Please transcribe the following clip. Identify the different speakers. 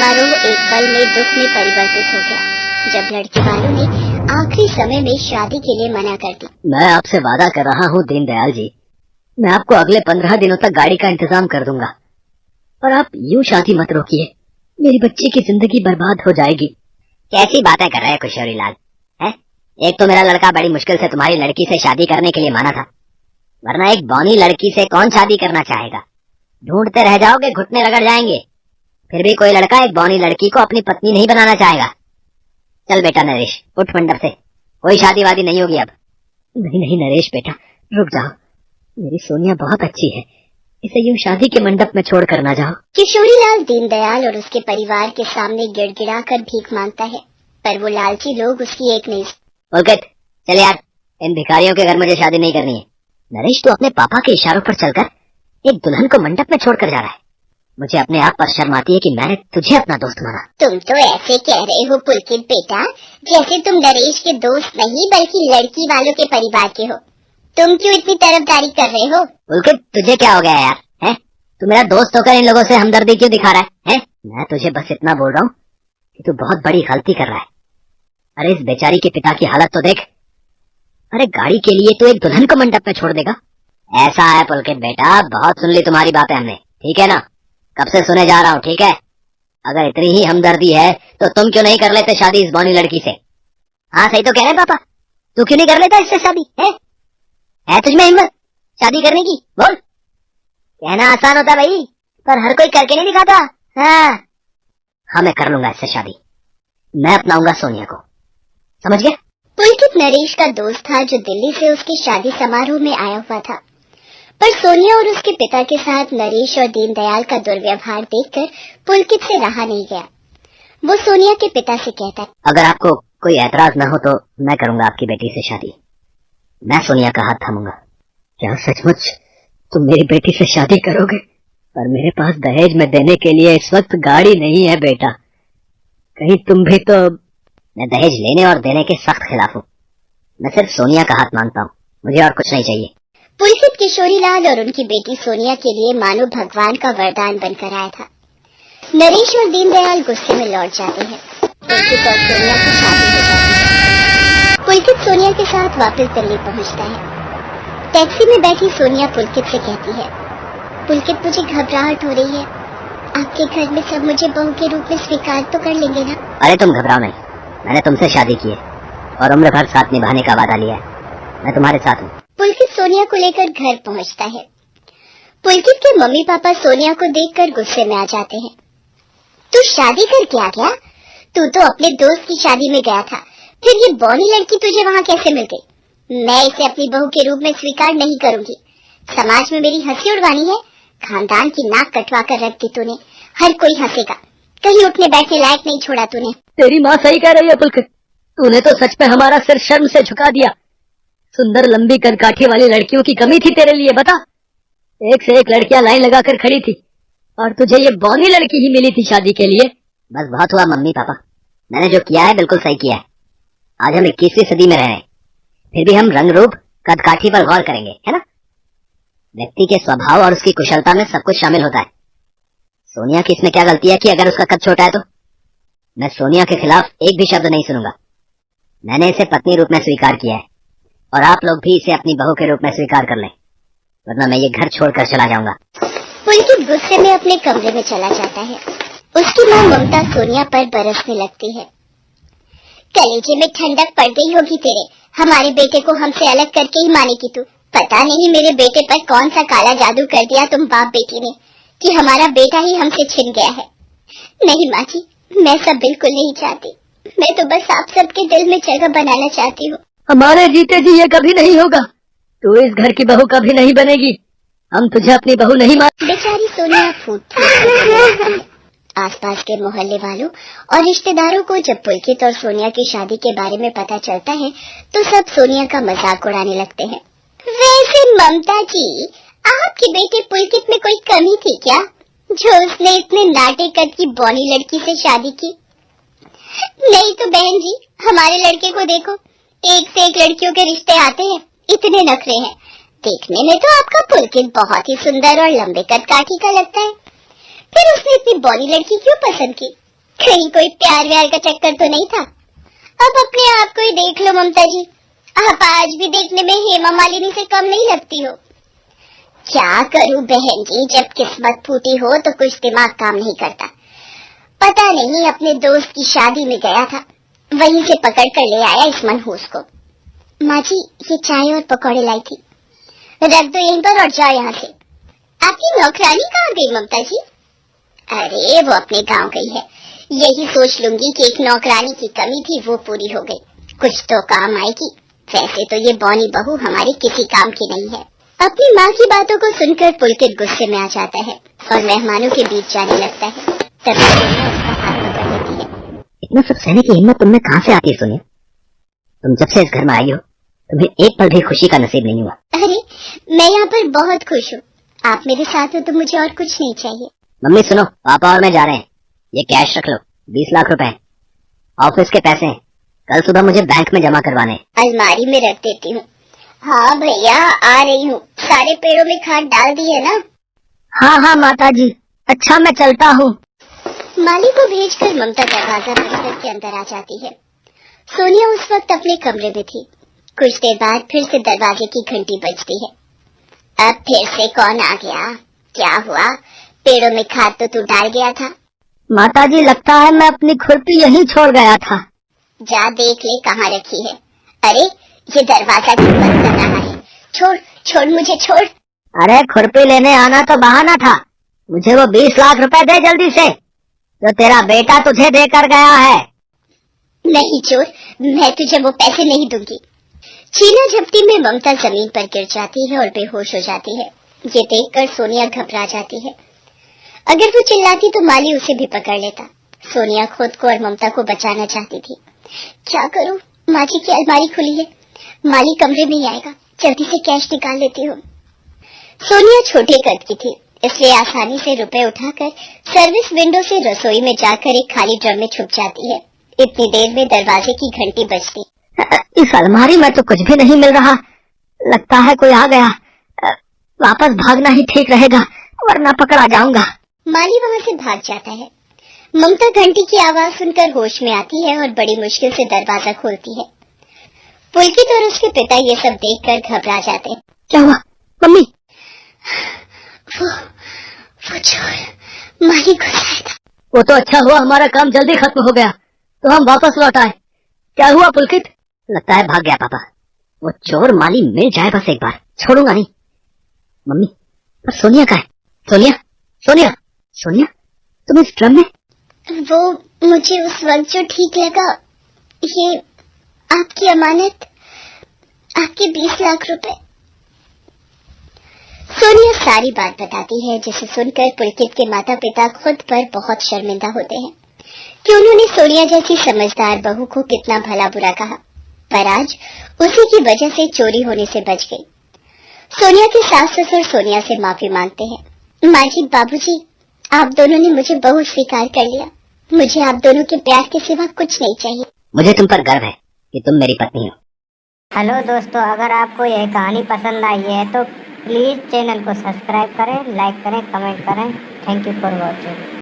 Speaker 1: समारोह एक पल में दुख में परिवर्तित हो गया जब लड़की वालों ने आखिरी समय में शादी के लिए मना कर दी।
Speaker 2: मैं आपसे वादा कर रहा हूँ दीनदयाल जी, मैं आपको अगले 15 दिनों तक गाड़ी का इंतजाम कर दूंगा, और आप यूँ शादी मत रोकिए, मेरी बच्ची की जिंदगी बर्बाद हो जाएगी।
Speaker 3: कैसी बातें कर रहे हैं किशोरी लाल, है? एक तो मेरा लड़का बड़ी मुश्किल से तुम्हारी लड़की से शादी करने के लिए माना था, वरना एक बौनी लड़की से कौन शादी करना चाहेगा? ढूंढते रह जाओगे, घुटने रगड़ जाएंगे। फिर भी कोई लड़का एक बौनी लड़की को अपनी पत्नी नहीं बनाना चाहेगा। चल बेटा नरेश, उठ मंडप से, कोई शादी वादी नहीं होगी अब।
Speaker 2: नहीं नहीं नरेश बेटा, रुक जाओ, मेरी सोनिया बहुत अच्छी है, इसे यूं शादी के मंडप में छोड़ कर ना जाओ।
Speaker 1: किशोरी लाल दीनदयाल और उसके परिवार के सामने गिड़गिड़ा कर भीख मांगता है, पर वो लालची लोग उसकी एक नहीं।
Speaker 3: पुलकित, चल यार, इन भिखारियों के घर मुझे शादी नहीं करनी है।
Speaker 2: नरेश, तू अपने पापा के इशारों पर चलकर एक दुल्हन को मंडप में छोड़कर जा रहा है। मुझे अपने आप पर शर्म आती है कि मैंने तुझे अपना दोस्त माना।
Speaker 1: तुम तो ऐसे कह रहे हो पुलकित बेटा, जैसे तुम नरेश के दोस्त नहीं बल्कि लड़की वालों के परिवार के हो। तुम क्यों इतनी तरफदारी कर रहे हो?
Speaker 3: पुलकित, तुझे क्या हो गया यार, है? तू मेरा दोस्त होकर इन लोगों से हमदर्दी क्यों दिखा रहा है?
Speaker 2: मैं तुझे बस इतना बोल रहा हूँ कि तू बहुत बड़ी गलती कर रहा है। अरे इस बेचारी के पिता की हालत तो देख। अरे गाड़ी के लिए तू एक दुल्हन को मंडप में छोड़ देगा?
Speaker 3: ऐसा है पुलकित बेटा, बहुत सुन ली तुम्हारी बातें हमने, ठीक है ना? कब से सुने जा रहा हूँ, ठीक है? अगर इतनी ही हमदर्दी है तो तुम क्यों नहीं कर लेते शादी इस बौनी लड़की से? हाँ सही तो कह रहे पापा, तू क्यों नहीं कर लेता इससे शादी? है तुझमें हिम्मत शादी करने की? बोल। कहना आसान होता भाई, पर हर कोई करके नहीं दिखाता।
Speaker 2: हाँ मैं कर लूंगा इससे शादी, मैं अपनाऊंगा सोनिया को, समझ गया?
Speaker 1: पुलकित नरेश का दोस्त था जो दिल्ली से उसके शादी समारोह में आया हुआ था, पर सोनिया और उसके पिता के साथ नरेश और दीनदयाल का दुर्व्यवहार देखकर पुलकित से रहा नहीं गया। वो सोनिया के पिता से कहता है,
Speaker 2: अगर आपको कोई ऐतराज न हो तो मैं करूंगा आपकी बेटी से शादी, मैं सोनिया का हाथ थामूंगा। क्या सचमुच तुम मेरी बेटी से शादी करोगे? पर मेरे पास दहेज में देने के लिए इस वक्त गाड़ी नहीं है बेटा, कहीं तुम भी तो।
Speaker 3: मैं दहेज लेने और देने के सख्त खिलाफ हूँ, मैं सिर्फ सोनिया का हाथ मांगता हूँ, मुझे और कुछ नहीं चाहिए।
Speaker 1: पुलकित किशोरी लाल और उनकी बेटी सोनिया के लिए मानो भगवान का वरदान बनकर आया था। नरेश और दीनदयाल गुस्से में लौट जाते हैं। पुलकित और सोनिया की शादी हो जाती है। पुलकित सोनिया के साथ वापस दिल्ली पहुंचता है। टैक्सी में बैठी सोनिया पुलकित से कहती है, पुलकित मुझे घबराहट हो रही है, आपके घर में सब मुझे बहू के रूप में स्वीकार तो कर लेंगे ना?
Speaker 3: अरे तुम घबराओ नहीं, मैंने तुमसे शादी की है और उम्र भर साथ निभाने का वादा लिया है, मैं तुम्हारे साथ हूँ।
Speaker 1: पुलकित सोनिया को लेकर घर पहुंचता है। पुलकित के मम्मी पापा सोनिया को देखकर गुस्से में आ जाते हैं। तू शादी करके आ गया? तू तो अपने दोस्त की शादी में गया था, फिर ये बौनी लड़की तुझे वहाँ कैसे मिल गई? मैं इसे अपनी बहू के रूप में स्वीकार नहीं करूंगी। समाज में मेरी हंसी उड़वानी है? खानदान की नाक कटवा कर रख दी तूने, हर कोई हंसेगा, कहीं उठने बैठने लायक नहीं छोड़ा तूने।
Speaker 2: तेरी माँ सही कह रही है पुलकित, तूने तो सच में हमारा सिर शर्म से झुका दिया। सुंदर लंबी कदकाठी वाली लड़कियों की कमी थी तेरे लिए, बता? एक से एक लड़कियां लाइन लगाकर खड़ी थी और तुझे ये बौनी लड़की ही मिली थी शादी के लिए।
Speaker 3: बस बहुत हुआ मम्मी पापा, मैंने जो किया है बिल्कुल सही किया है। आज हम 21वीं सदी में रह रहे हैं, फिर भी हम रंग रूप कदकाठी पर गौर करेंगे, है ना? व्यक्ति के स्वभाव और उसकी कुशलता में सब कुछ शामिल होता है। सोनिया की इसमें क्या गलती है कि अगर उसका कद छोटा है तो? मैं सोनिया के खिलाफ एक भी शब्द नहीं सुनूंगा। मैंने इसे पत्नी रूप में स्वीकार किया है और आप लोग भी इसे अपनी बहू के रूप में स्वीकार कर लें, वरना मैं ये घर छोड़कर चला जाऊंगा।
Speaker 1: पुलकित गुस्से में अपने कमरे में चला जाता है। उसकी माँ ममता सोनिया पर बरसने लगती है। कलेजे में ठंडक पड़ गई होगी तेरे, हमारे बेटे को हमसे अलग करके ही मानेगी तू। पता नहीं मेरे बेटे पर कौन सा काला जादू कर दिया तुम बाप बेटी ने कि हमारा बेटा ही हमसे छिन गया है। नहीं माँ जी, मैं सब बिल्कुल नहीं चाहती, मैं तो बस आप सबके दिल में जगह बनाना चाहती हूँ।
Speaker 2: हमारे जीते जी ये कभी नहीं होगा, तू इस घर की बहू कभी नहीं बनेगी, हम तुझे अपनी बहू नहीं मान।
Speaker 1: बेचारी सोनिया फूट आसपास के मोहल्ले वालों और रिश्तेदारों को जब पुलकित और सोनिया की शादी के बारे में पता चलता है तो सब सोनिया का मजाक उड़ाने लगते हैं। वैसे ममता जी, आपके बेटे पुलकित में कोई कमी थी क्या जो उसने इतने नाटे कद की बौनी लड़की से शादी की? नहीं तो बहन जी, हमारे लड़के को देखो, एक से एक लड़कियों के रिश्ते आते हैं, इतने नखरे हैं। देखने में तो आपका पुलकित बहुत ही सुंदर और लंबे कद काठी का लगता है, फिर उसने इतनी बौनी लड़की क्यों पसंद की? कहीं कोई प्यार व्यार का चक्कर तो नहीं था? अब अपने आप को ही देख लो ममता जी, आप आज भी देखने में हेमा मालिनी से कम नहीं लगती हो। क्या करूं बहन जी, जब किस्मत फूटी हो तो कुछ दिमाग काम नहीं करता। पता नहीं अपने दोस्त की शादी में गया था, वहीं से पकड़ कर ले आया इस मनहूस को। माँ जी, ये चाय और पकौड़े लाई थी, रख दो यहीं पर और जाओ यहाँ से। आपकी नौकरानी कहाँ गई ममता जी? अरे वो अपने गांव गई है। यही सोच लूंगी कि एक नौकरानी की कमी थी, वो पूरी हो गई, कुछ तो काम आएगी। वैसे तो ये बौनी बहू हमारे किसी काम की नहीं है। अपनी माँ की बातों को सुनकर पुलकित गुस्से में आ जाता है और मेहमानों के बीच जाने लगता है। तभी सोनिया उसका हाथ पकड़ लेती है।
Speaker 3: इतना सब सहने की हिम्मत तुमने कहाँ से आती है सोनिया? तुम जब से इस घर में आई हो तुम्हें एक पल भी खुशी का नसीब नहीं हुआ।
Speaker 1: अरे मैं यहाँ पर बहुत खुश हूँ, आप मेरे साथ हो तो मुझे और कुछ नहीं चाहिए।
Speaker 3: मम्मी सुनो, पापा और मैं जा रहे हैं, ये कैश रख लो, 20 लाख रुपए ऑफिस के पैसे हैं, कल सुबह मुझे बैंक में जमा करवाने।
Speaker 1: अलमारी में रख देती हूँ। हाँ भैया आ रही हूँ, सारे पेड़ों में खाद डाल दी है ना?
Speaker 3: हाँ हाँ माता जी, अच्छा मैं चलता हूँ।
Speaker 1: माली को भेजकर ममता दरवाजा बंद करके अंदर आ जाती है। सोनिया उस वक्त अपने कमरे में थी। कुछ देर बाद फिर से दरवाजे की घंटी बजती है। अब फिर से कौन आ गया? क्या हुआ? पेड़ों में खाद तो तू डाल गया था।
Speaker 3: माता जी लगता है मैं अपनी खुरपी यहीं छोड़ गया था।
Speaker 1: जा देख ले कहाँ रखी है। अरे ये दरवाजा क्यों बंद कर रहा है? छोड़ छोड़ मुझे छोड़।
Speaker 3: अरे खुरपी लेने आना तो बहाना था, मुझे वो 20 लाख रुपए दे जल्दी से, जो तेरा बेटा तुझे देकर गया है।
Speaker 1: नहीं चोर, मैं तुझे वो पैसे नहीं दूंगी। छीना झपटी में ममता जमीन पर गिर जाती है और बेहोश हो जाती है। ये देखकर सोनिया घबरा जाती है। अगर वो चिल्लाती तो माली उसे भी पकड़ लेता। सोनिया खुद को और ममता को बचाना चाहती थी। क्या करूं? माँ जी की अलमारी खुली है, माली कमरे में ही आएगा, जल्दी से कैश निकाल लेती हूँ। सोनिया छोटे कद की थी, इसलिए आसानी से रुपए उठाकर सर्विस विंडो से रसोई में जाकर एक खाली ड्रम में छुप जाती है। इतनी देर में दरवाजे की घंटी बजती।
Speaker 3: इस अलमारी में तो कुछ भी नहीं मिल रहा, लगता है कोई आ गया। वापस भागना ही ठीक रहेगा वरना पकड़ा जाऊंगा।
Speaker 1: माली वहाँ से भाग जाता है। ममता घंटी की आवाज सुनकर होश में आती है और बड़ी मुश्किल से दरवाजा खोलती है। पुलकित और उसके पिता ये सब देखकर घबरा जाते हैं।
Speaker 3: क्या हुआ मम्मी?
Speaker 1: वो चोर माली को लाया था।
Speaker 3: वो तो अच्छा हुआ हमारा काम जल्दी खत्म हो गया तो हम वापस लौट आए। क्या हुआ पुलकित? लगता है भाग गया पापा। वो चोर माली मिल जाए बस एक बार, छोड़ूंगा नहीं। मम्मी पर सोनिया का है? सोनिया सोनिया सोनिया तुम इस ड्रम में?
Speaker 1: वो मुझे उस वक्त जो ठीक लगा, ये आपकी अमानत, आपके 20 लाख रुपए। सोनिया सारी बात बताती है, जिसे सुनकर पुलकित के माता पिता खुद पर बहुत शर्मिंदा होते हैं कि उन्होंने सोनिया जैसी समझदार बहू को कितना भला बुरा कहा, पर आज उसी की वजह से चोरी होने से बच गई। सोनिया के सास ससुर सोनिया से माफी मांगते हैं। माँ जी, बाबूजी, आप दोनों ने मुझे बहू स्वीकार कर लिया। मुझे आप दोनों के प्यार के सिवा कुछ नहीं चाहिए।
Speaker 3: मुझे तुम पर गर्व है कि तुम मेरी पत्नी हो।
Speaker 2: हेलो दोस्तों, अगर आपको यह कहानी पसंद आई है तो प्लीज़ चैनल को सब्सक्राइब करें, लाइक करें, कमेंट करें। Thank you for watching.